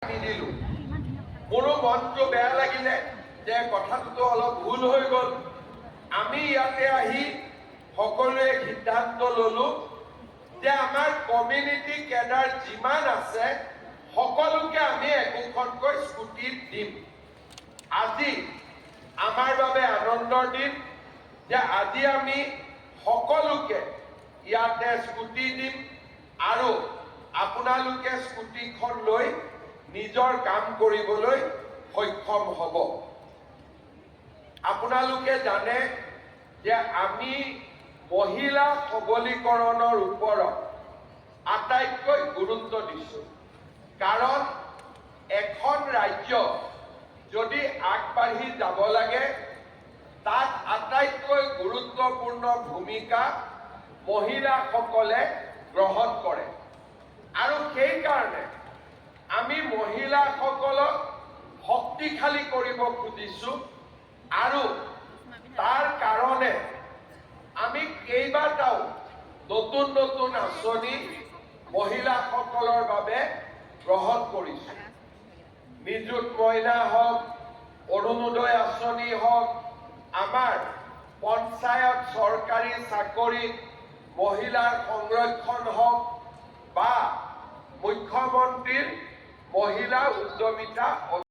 নিদিলো মোৰো মনটো বেয়া লাগিলে যে কথাটো অলপ ভুল হৈ গ'ল। আমি ইয়াতে আহি সকলোৱে সিদ্ধান্ত ললো যে আমাৰ কমিউনিটি কেডাৰ যিমান আছে সকলোকে আমি একোখনকৈ স্কুটি দিম। আজি আমাৰ বাবে আনন্দৰ দিন যে আজি আমি সকলোকে ইয়াতে স্কুটি দিম আৰু আপোনালোকে স্কুটিখন লৈ নিজৰ কাম কৰিবলৈ সক্ষম হ'ব। আপোনালোকে জানে যে আমি মহিলা সবলীকৰণৰ ওপৰত আটাইতকৈ গুৰুত্ব দিছোঁ, কাৰণ এখন ৰাজ্য যদি আগবাঢ়ি যাব লাগে তাত আটাইতকৈ গুৰুত্বপূৰ্ণ ভূমিকা মহিলাসকলে গ্ৰহণ কৰে। আৰু সেইকাৰণে আমি মহিলাসকলক শক্তিশালী কৰিব খুজিছোঁ আৰু তাৰ কাৰণে আমি কেইবাটাও নতুন নতুন আঁচনি মহিলাসকলৰ বাবে গ্ৰহণ কৰিছোঁ। নিযুত মইনা হওক, অৰুণোদয় আঁচনি হওক, আমাৰ পঞ্চায়ত চৰকাৰী চাকৰিত মহিলাৰ সংৰক্ষণ হওক বা মুখ্যমন্ত্ৰীৰ মহিলা উদ্যমিতা